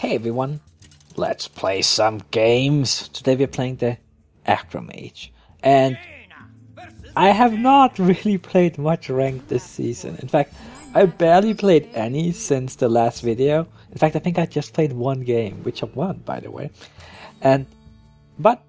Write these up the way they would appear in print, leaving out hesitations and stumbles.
Hey everyone, let's play some games. Today we're playing the Aggro Mage. And I have not really played much ranked this season. In fact, I barely played any since the last video. In fact, I think I just played one game, which I won, by the way. But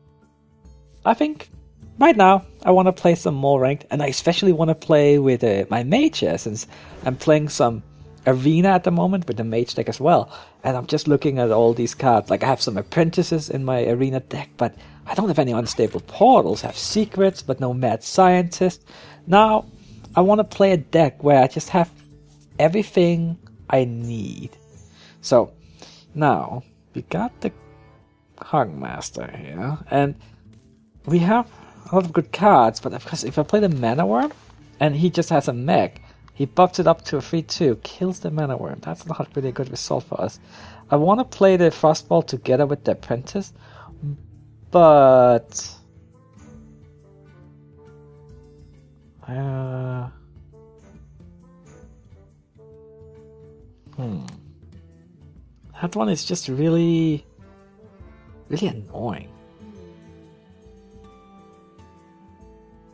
I think right now I want to play some more ranked, and I especially want to play with my mage here, since I'm playing some arena at the moment with the mage deck as well. And I'm just looking at all these cards. Like, I have some apprentices in my arena deck, but I don't have any unstable portals. I have secrets, but no mad scientist. Now, I want to play a deck where I just have everything I need. So, now, we got the Hogmaster here, and we have a lot of good cards, but of course, if I play the Mana Worm, and he just has a mech, he buffs it up to a 3-2, kills the Mana Worm. That's not really a good result for us. I want to play the Frostball together with the Apprentice, but that one is just really annoying.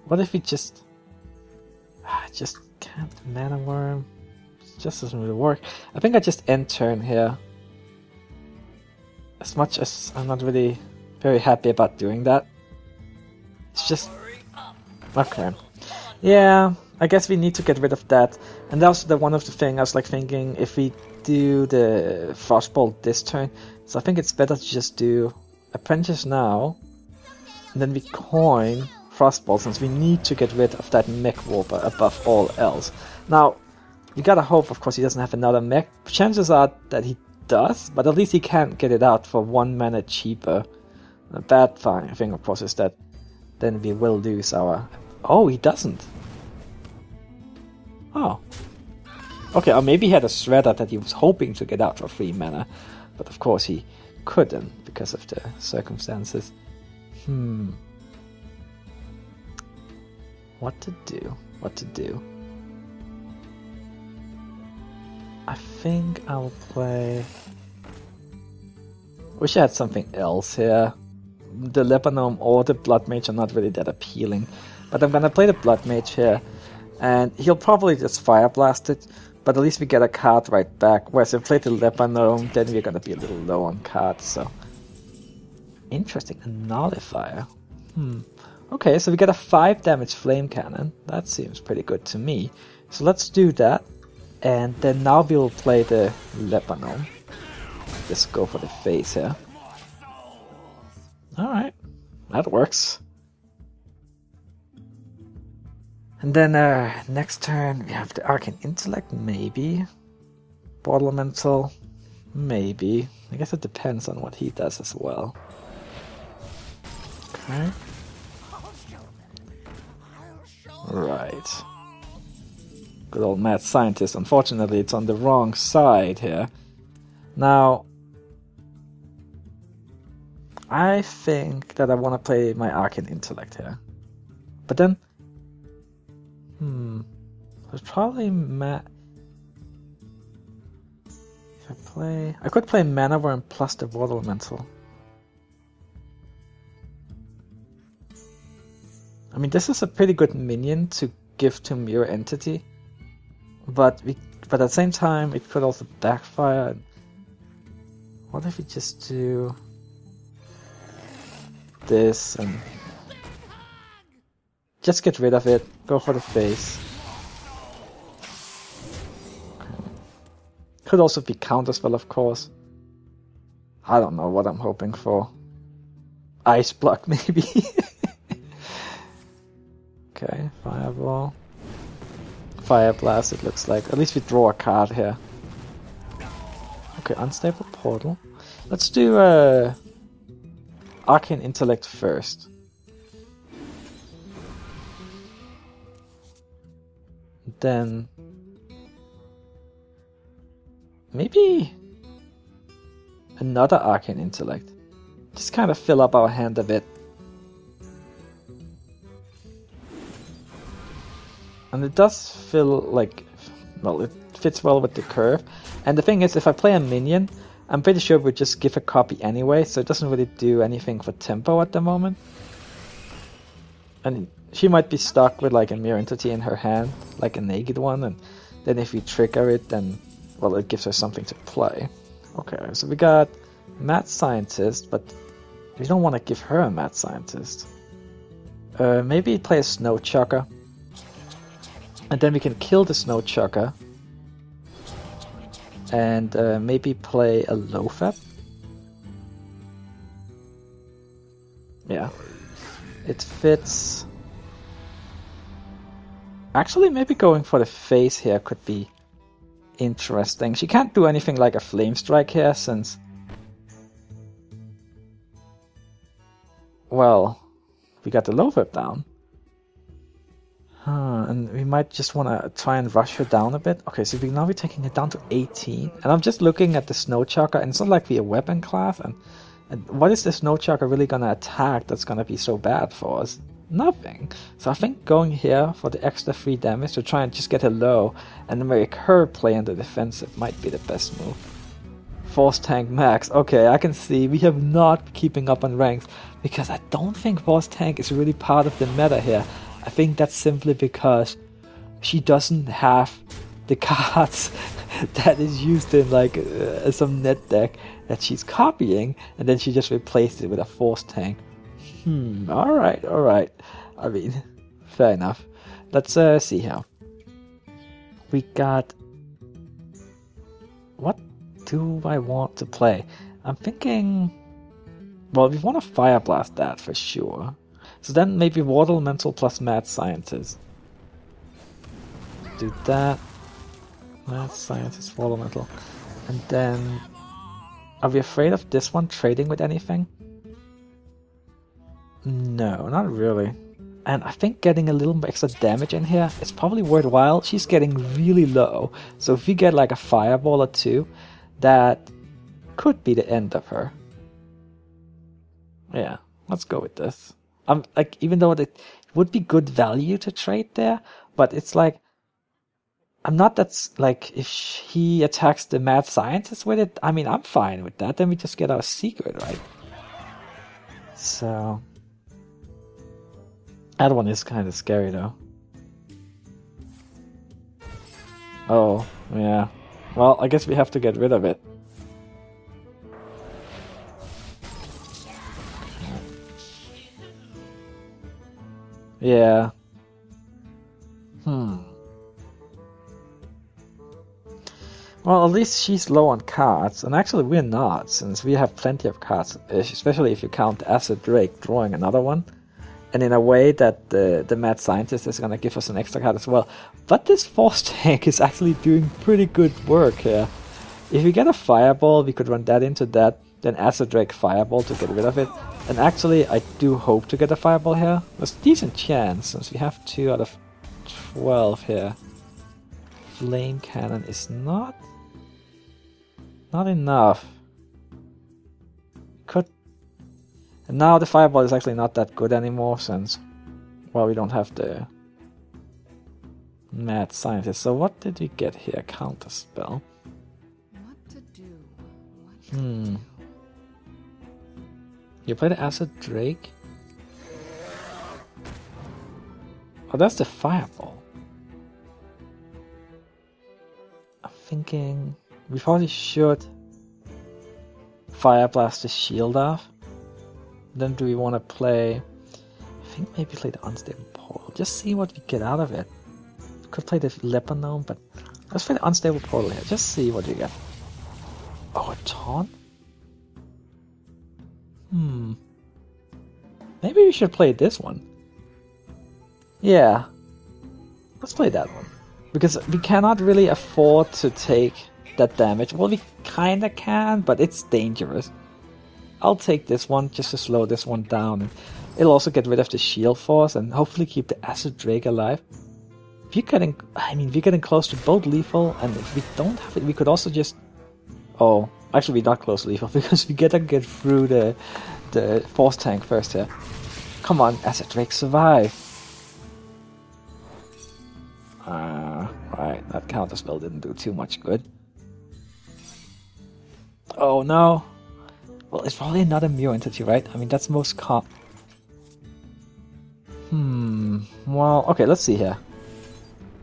What if we just can't Mana Worm? It just doesn't really work. I think I just end turn here. As much as I'm not really very happy about doing that. It's just... okay. Yeah, I guess we need to get rid of that. And that was one of the things I was like thinking, if we do the Frostball this turn. So I think it's better to just do Apprentice now, and then we coin Frostball, since we need to get rid of that Mech Warper above all else. Now, you gotta hope, of course, he doesn't have another mech. Chances are that he does, but at least he can't get it out for 1 mana cheaper. A bad thing, of course, is that then we will lose our... oh, he doesn't. Oh. Okay, or maybe he had a Shredder that he was hoping to get out for 3 mana, but of course he couldn't because of the circumstances. What to do? I think I'll play... wish I had something else here. The Lebanon or the Blood Mage are not really that appealing. But I'm gonna play the Blood Mage here, and he'll probably just Fire Blast it, but at least we get a card right back. Whereas if I play the Lebanon, then we're gonna be a little low on cards, so... interesting, a Nullifier. Okay, so we get a 5 damage Flame Cannon. That seems pretty good to me. So let's do that. And then now we'll play the Lebanon. Just go for the face here. Alright, that works. And then next turn we have the Arcane Intellect, maybe. Bottle Elemental, maybe. I guess it depends on what he does as well. Okay. Right. Good old mad scientist. Unfortunately, it's on the wrong side here. Now, I think that I want to play my Arcane Intellect here. But then, there's probably I could play Mana Worm plus the Water Elemental. I mean, this is a pretty good minion to give to Mirror Entity, but at the same time, it could also backfire. What if we just do this and just get rid of it, go for the face. Okay. Could also be counterspell, of course. I don't know what I'm hoping for. Ice Block, maybe. Okay, Fireball. Fire Blast, it looks like. At least we draw a card here. Okay, Unstable Portal. Let's do Arcane Intellect first. Then... maybe... another Arcane Intellect. Just kind of fill up our hand a bit. And it does feel like, well, it fits well with the curve. And the thing is, if I play a minion, I'm pretty sure we just give a copy anyway, so it doesn't really do anything for tempo at the moment. And she might be stuck with like a mirror entity in her hand, like a naked one, and then if we trigger it, then, well, it gives her something to play. Okay, so we got Mad Scientist, but we don't want to give her a Mad Scientist. Maybe play a Snow Chucker. And then we can kill the Snow Chucker. And maybe play a Lofab. Yeah. It fits. Actually, maybe going for the face here could be interesting. She can't do anything like a Flame Strike here, since... well, we got the Lofab down. And we might just want to try and rush her down a bit. Okay, so now we're taking it down to 18. And I'm just looking at the Snow Chucker, and it's not like we're a weapon class. And what is the Snow Chucker really going to attack that's going to be so bad for us? Nothing. So I think going here for the extra 3 damage to try and just get her low and make her play on the defensive might be the best move. Force Tank Max. Okay, I can see we have not keeping up on ranks because I don't think Force Tank is really part of the meta here. I think that's simply because she doesn't have the cards that is used in like some net deck that she's copying, and then she just replaced it with a Force Tank. Alright. I mean, fair enough. Let's see here. We got... what do I want to play? I'm thinking... well, we want to Fire Blast that for sure. So then maybe Water Elemental plus Mad Scientist. Do that. Mad Scientist, Water Elemental. And then... are we afraid of this one trading with anything? No, not really. And I think getting a little bit extra damage in here is probably worthwhile. She's getting really low. So if we get like a Fireball or 2, that could be the end of her. Yeah, let's go with this. Like, even though it would be good value to trade there, but it's like, I'm not that, like, if he attacks the Mad Scientist with it, I mean, I'm fine with that. Then we just get our secret, right? So, that one is kind of scary, though. Oh, yeah. Well, I guess we have to get rid of it. Yeah. Well, at least she's low on cards, and actually we're not, since we have plenty of cards, especially if you count Acid Drake drawing another one. And in a way that the Mad Scientist is going to give us an extra card as well. But this Force Tank is actually doing pretty good work here. If we get a Fireball, we could run that into that, then Acid Drake Fireball to get rid of it. And actually, I do hope to get a Fireball here. There's a decent chance, since we have 2 out of 12 here. Flame Cannon is not enough. Could... and now the Fireball is actually not that good anymore, since, well, we don't have the Mad Scientist. So what did we get here? Counterspell. What to do? You play the Acid Drake? Oh, that's the Fireball. I'm thinking we probably should Fire Blast the shield off. Then do we want to play... I think maybe play the Unstable Portal. Just see what we get out of it. Could play the Leper Gnome, but let's play the Unstable Portal here. Just see what we get. Oh, a Taunt? Maybe we should play this one. Yeah. Let's play that one. Because we cannot really afford to take that damage. Well, we kinda can, but it's dangerous. I'll take this one just to slow this one down. And it'll also get rid of the shield force and hopefully keep the Acid Drake alive. If you're getting... I mean, we're getting close to both lethal, and if we don't have it, we could also just... oh, actually we're not close to lethal, because we gotta get through the Force Tank first here. Come on, Acid Drake, survive! Right, that counterspell didn't do too much good. Oh no. Well, it's probably another Mu entity, right? I mean, that's most well, okay, let's see here.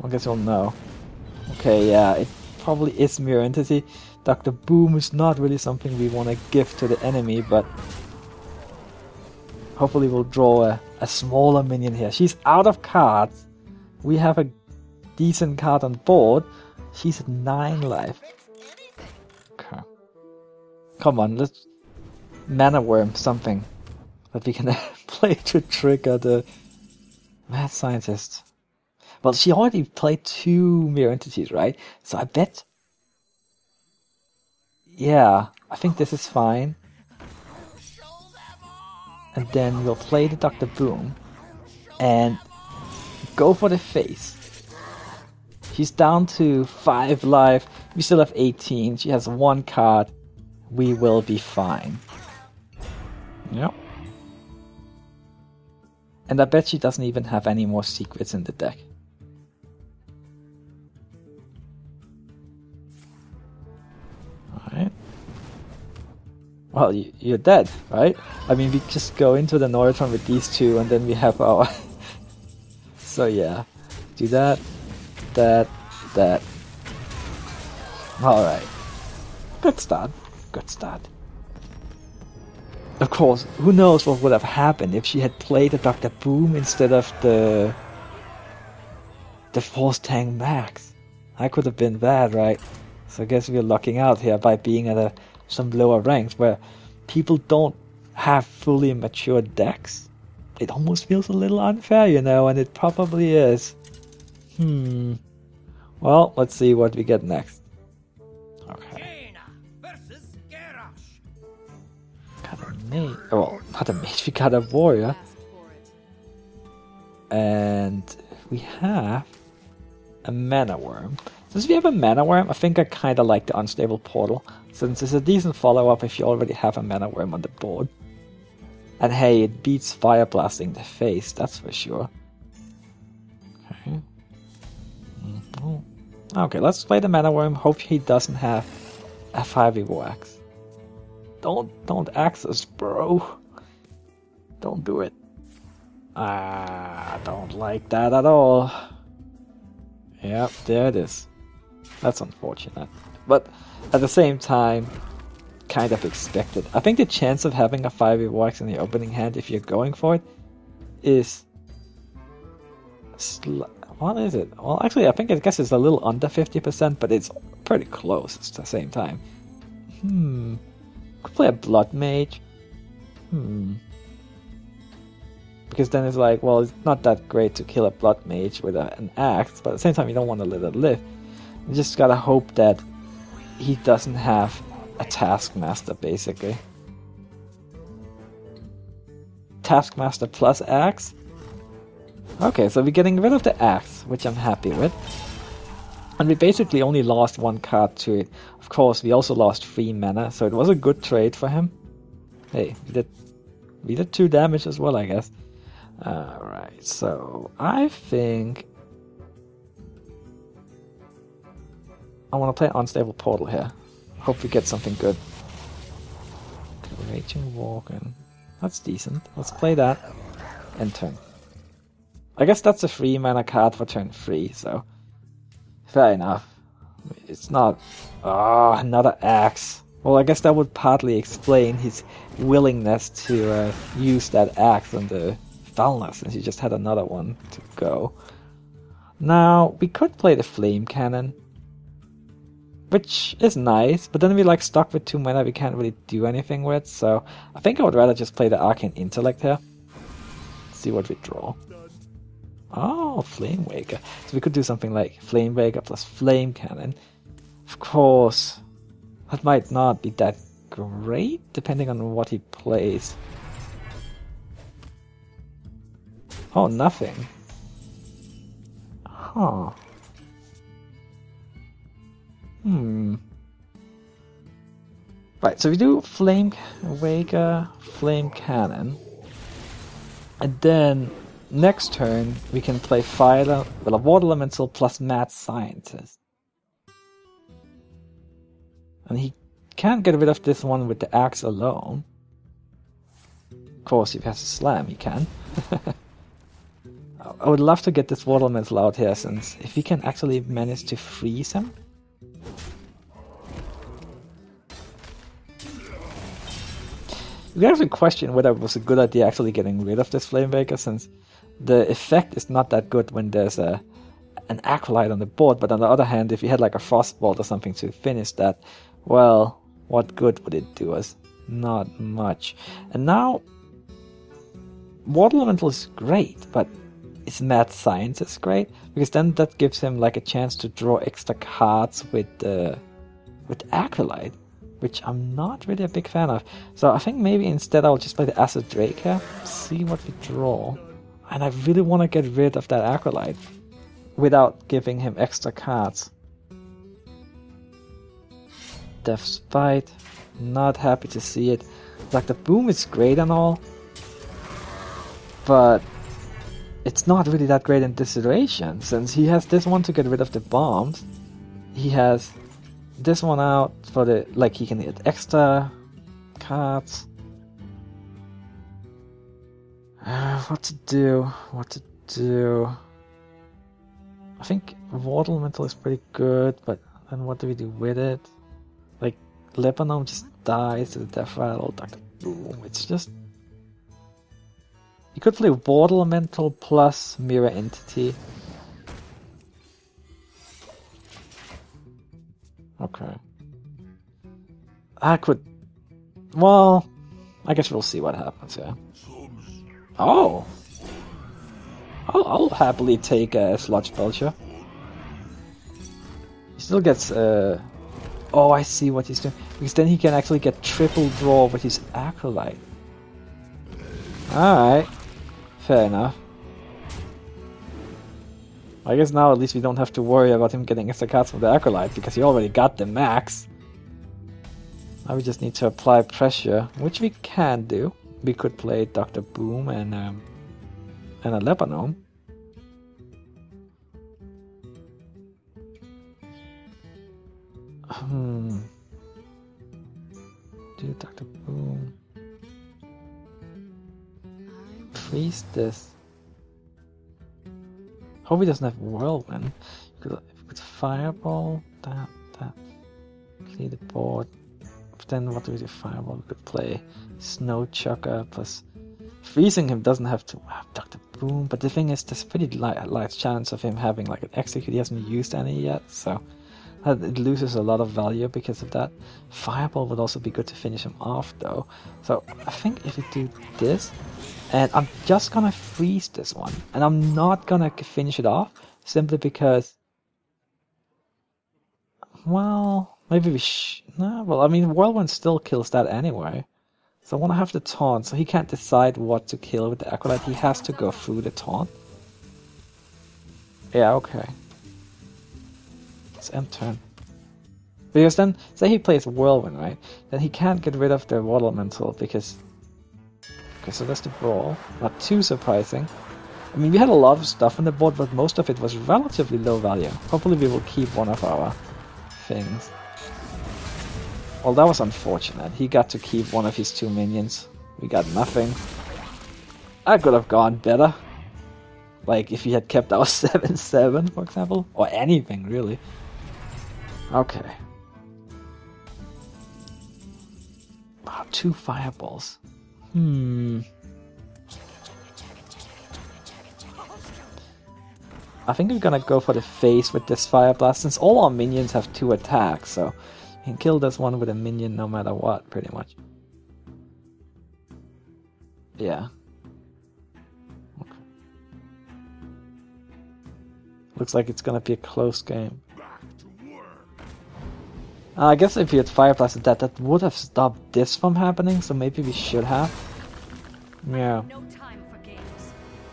I guess we'll know. Okay, yeah, it probably is Mirror Entity. Dr. Boom is not really something we want to give to the enemy, but hopefully we'll draw a smaller minion here. She's out of cards. We have a decent card on board. She's at 9 life. Okay. Come on, let's Mana Worm something that we can play to trigger the Mad Scientist. Well, she already played 2 Mirror Entities, right? So I bet... Yeah, I think this is fine. And then we'll play the Dr. Boom. And go for the face. She's down to 5 life. We still have 18. She has 1 card. We will be fine. Yep. And I bet she doesn't even have any more secrets in the deck. Alright. Well, you're dead, right? I mean, we just go into the Noratron with these 2 and then we have our... So yeah. Do that. That. Alright. Good start. Good start. Of course, who knows what would have happened if she had played a Dr. Boom instead of the Force Tank Max. That could have been bad, right? So I guess we're lucking out here by being at some lower ranks where people don't have fully mature decks. It almost feels a little unfair, you know, and it probably is. Well, let's see what we get next. Okay. Got a mage. Well, not a mage, we got a warrior. And we have a mana worm. Since we have a mana worm, I think I kinda like the unstable portal, since it's a decent follow-up if you already have a mana worm on the board. And hey, it beats fire blasting the face, that's for sure. Okay. Okay, let's play the mana worm. Hope he doesn't have a 5e wax. Don't access, bro. Don't do it. I don't like that at all. Yep, there it is. That's unfortunate. But at the same time, kind of expected. I think the chance of having a 5e wax in the opening hand, if you're going for it, is... What is it? Well, actually, I guess it's a little under 50%, but it's pretty close at the same time. Could play a Blood Mage. Because then it's like, well, it's not that great to kill a Blood Mage with an axe, but at the same time, you don't want to let it live. You just gotta hope that he doesn't have a Taskmaster, basically. Taskmaster plus axe? Okay, so we're getting rid of the axe, which I'm happy with. And we basically only lost 1 card to it. Of course, we also lost 3 mana, so it was a good trade for him. Hey, we did 2 damage as well, I guess. Alright, so I think I want to play Unstable Portal here. Hope we get something good. Raging Walk, and that's decent. Let's play that. End turn. I guess that's a 3 mana card for turn 3, so fair enough. It's not... another axe. Well, I guess that would partly explain his willingness to use that axe on the Falna, since he just had another one to go. Now, we could play the Flame Cannon, which is nice, but then we're stuck with 2 mana we can't really do anything with, so I think I would rather just play the Arcane Intellect here. See what we draw. Oh, Flame Waker. So we could do something like Flame Waker plus Flame Cannon. Of course, that might not be that great, depending on what he plays. Oh, nothing. Huh. Right, so we do Flame Waker, Flame Cannon. And then next turn we can play Fire, well, a Water Elemental plus Mad Scientist. And he can't get rid of this one with the axe alone. Of course, if he has a slam, he can. I would love to get this water elemental out here, since if he can actually manage to freeze him. You can actually question whether it was a good idea actually getting rid of this Flamebaker, since the effect is not that good when there's an Acolyte on the board, but on the other hand, if you had like a Frostbolt or something to finish that, well, what good would it do us? Not much. And now, Water Elemental is great, but its Mad Science is great, because then that gives him like a chance to draw extra cards with Acolyte, which I'm not really a big fan of. So I think maybe instead I'll just play the Acid Drake here, see what we draw. And I really want to get rid of that Acolyte without giving him extra cards. Death's Bite, not happy to see it. Like, the Boom is great and all, but it's not really that great in this situation, since he has this one to get rid of the bombs. He has this one out for the, like, he can hit extra cards. What to do? I think Water Elemental is pretty good, but then what do we do with it? Like, Lebanon just dies to the Death Rattle, Dr. Boom. It's just... You could play Water Elemental plus Mirror Entity. Okay. I could... Well, I guess we'll see what happens here. Oh! I'll happily take a Sludge Belcher. He still gets... Oh, I see what he's doing. Because then he can actually get triple draw with his Acolyte. Alright. Fair enough. I guess now at least we don't have to worry about him getting extra cards from the Acolyte, because he already got the max. Now we just need to apply pressure, which we can do. We could play Dr. Boom and a Lebanon. Do Dr. Boom. Freeze this. Hope he doesn't have Whirlwind. If we could Fireball, that. Clear the board. But then what do we do? Fireball, we could play Snow Chucker plus... Freezing him doesn't have to have Dr. Boom, but the thing is, there's a pretty light chance of him having like an execute. He hasn't used any yet, so it loses a lot of value because of that. Fireball would also be good to finish him off though. So I think if we do this, and I'm just gonna freeze this one, and I'm not gonna finish it off, simply because, well, maybe we no, well, I mean, Whirlwind still kills that anyway. So I want to have the taunt, so he can't decide what to kill with the Acolyte. He has to go through the taunt. Yeah, okay. Let's end turn. Because then, say he plays Whirlwind, right? Then he can't get rid of the Water Elemental, because... Okay, so that's the brawl. Not too surprising. I mean, we had a lot of stuff on the board, but most of it was relatively low value. Hopefully we will keep one of our things. Well, that was unfortunate. He got to keep one of his 2 minions. We got nothing. I could have gone better. Like, if he had kept our 7-7, for example. Or anything, really. Okay. Wow, 2 fireballs. I think we're gonna go for the face with this Fire Blast, since all our minions have 2 attacks, so... You can kill this one with a minion no matter what, pretty much. Yeah. Okay. Looks like it's gonna be a close game. I guess if you had Fire Blasted that would have stopped this from happening, so maybe we should have. Yeah.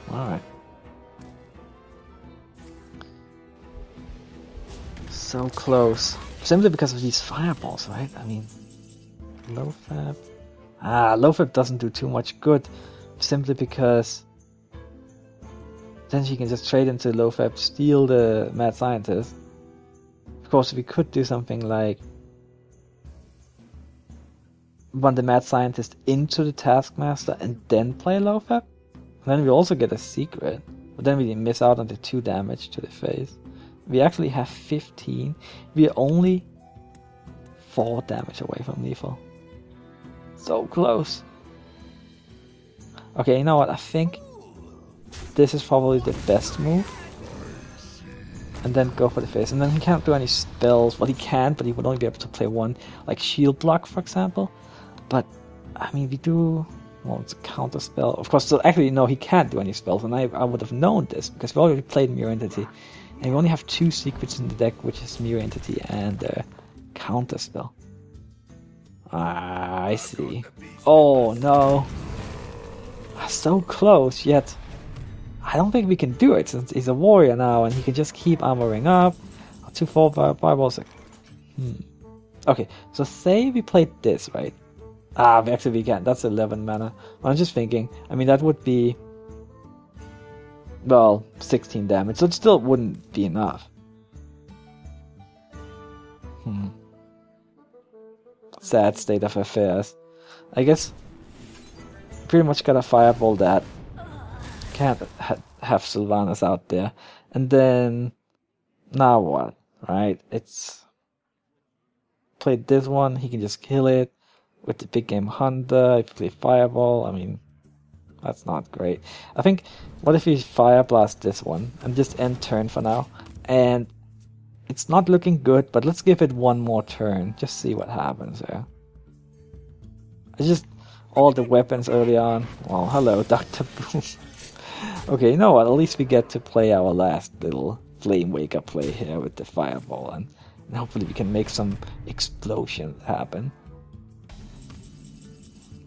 Alright. So close. Simply because of these fireballs, right? I mean, Low-Fab. Low-Fab doesn't do too much good, simply because then she can just trade into Low-Fab, steal the Mad Scientist. Of course, we could do something like run the Mad Scientist into the Taskmaster and then play Lofab. And then we also get a secret, but then we miss out on the 2 damage to the face. We actually have 15. We are only 4 damage away from lethal. So close. Okay, you know what? I think this is probably the best move. And then go for the face. And then he can't do any spells. Well, he can, but he would only be able to play one, like shield block, for example. But, I mean, we do... Well, it's a counter spell. Of course, so actually, no, he can't do any spells. And I would have known this, because we already played Mirror Entity. And we only have 2 secrets in the deck, which is Mirror Entity and counter spell. Ah, I see. Oh, no. So close, yet... I don't think we can do it since he's a warrior now and he can just keep armoring up. 2 fireballs. Okay, so say we played this, right? Actually we can't. That's 11 mana. I'm just thinking, I mean, that would be, well, 16 damage, so it still wouldn't be enough. Sad state of affairs. I guess pretty much gotta fireball that. Can't have Sylvanas out there. And then now what? Right? It's played this one, he can just kill it with the big game hunter. If you play fireball, I mean, that's not great. I think, what if we fire blast this one and just end turn for now? And it's not looking good, but let's give it one more turn. Just see what happens there. It's just all the weapons early on. Well, hello, Dr. Boom. Okay, you know what? At least we get to play our last little Flame Waker play here with the fireball, and hopefully we can make some explosions happen.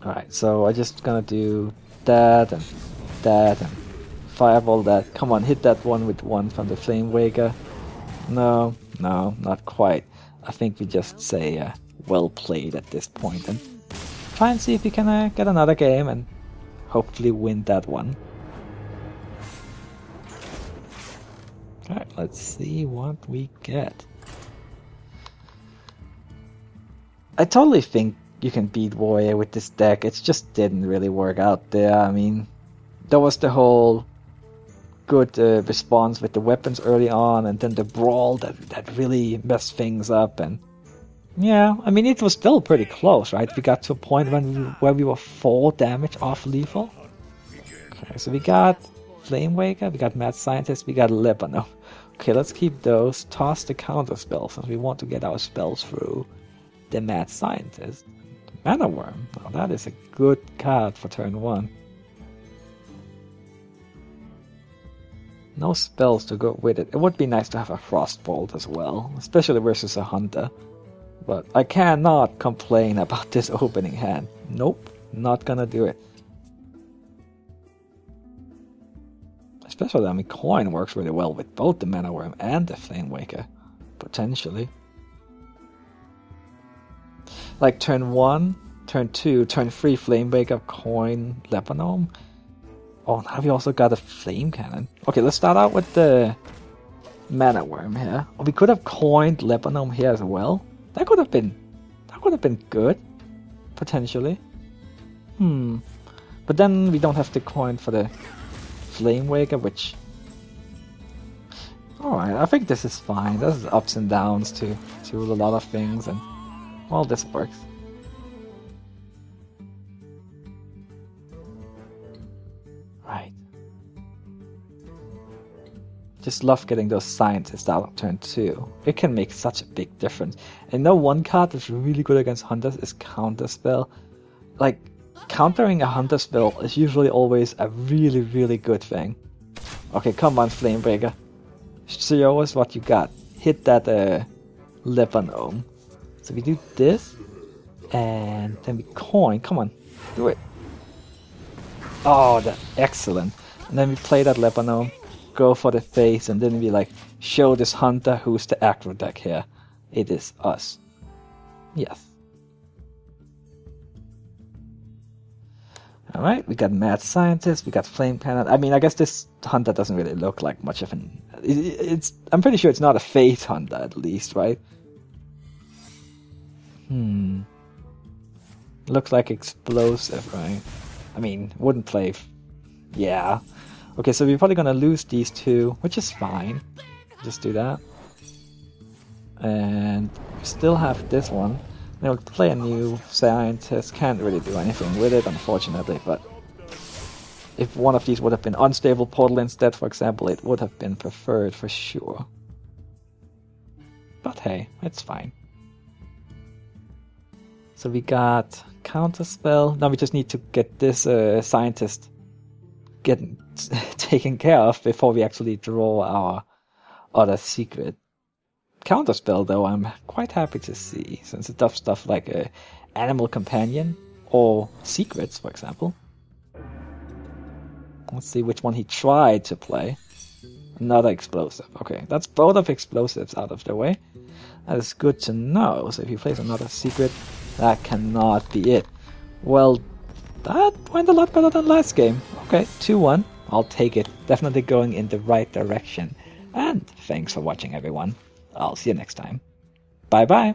Alright, so I'm just gonna do that and fireball that. Come on, hit that one with 1 from the Flame Waker. No, not quite. I think we just say well played at this point and try and see if we can get another game and hopefully win that one. Alright, let's see what we get. I totally think you can beat Warrior with this deck. It just didn't really work out there. I mean, there was the whole good response with the weapons early on, and then the brawl that really messed things up. And yeah, I mean, it was still pretty close, right? We got to a point where we were 4 damage off lethal. Okay, so we got Flame Waker, we got Mad Scientist, we got Lebanon. Okay, let's keep those. Toss the counter spells since we want to get our spells through the Mad Scientist. Mana Worm. Now that is a good card for turn 1. No spells to go with it. It would be nice to have a Frostbolt as well, especially versus a Hunter. But I cannot complain about this opening hand. Nope, not gonna do it. Especially, I mean, Coin works really well with both the Mana Worm and the Flame Waker, potentially. Like turn 1, turn 2, turn 3, Flame Waker, Coin, Lebanon. Oh, now we also got a Flame Cannon. Okay, let's start out with the Mana Worm here. Oh, we could have coined Lebanon here as well. That could have been good, potentially. But then we don't have to coin for the Flame Waker, which... Alright, I think this is fine. There's ups and downs to a lot of things, and well, this works. Right. Just love getting those scientists out of turn 2. It can make such a big difference. And no one card that's really good against hunters is counter spell. Like, countering a hunter spell is usually always a really, really good thing. Okay, come on, Flamebreaker. Show us what you got. Hit that Lebanon. So we do this, and then we coin. Come on, do it. Oh, that's excellent. And then we play that Lebanon, go for the face, and then we like show this hunter who's the aggro deck here. It is us. Yes. Alright, we got Mad Scientist, we got Flame Cannon. I mean, I guess this hunter doesn't really look like much of an... I'm pretty sure it's not a Fate hunter, at least, right? Looks like explosive, right? I mean, wouldn't play... Yeah. Okay, so we're probably gonna lose these two, which is fine. Just do that. And we still have this one. We'll play a new scientist. Can't really do anything with it, unfortunately, but if one of these would have been unstable portal instead, for example, it would have been preferred for sure. But hey, it's fine. So we got counterspell. Now we just need to get this scientist taken care of before we actually draw our other secret. Counterspell, though, I'm quite happy to see, since it does stuff like a animal companion or secrets, for example. Let's see which one he tried to play. Another explosive. Okay, that's both of explosives out of the way. That is good to know. So if he plays another secret, that cannot be it. Well, that went a lot better than last game. Okay, 2-1. I'll take it. Definitely going in the right direction. And thanks for watching, everyone. I'll see you next time. Bye bye.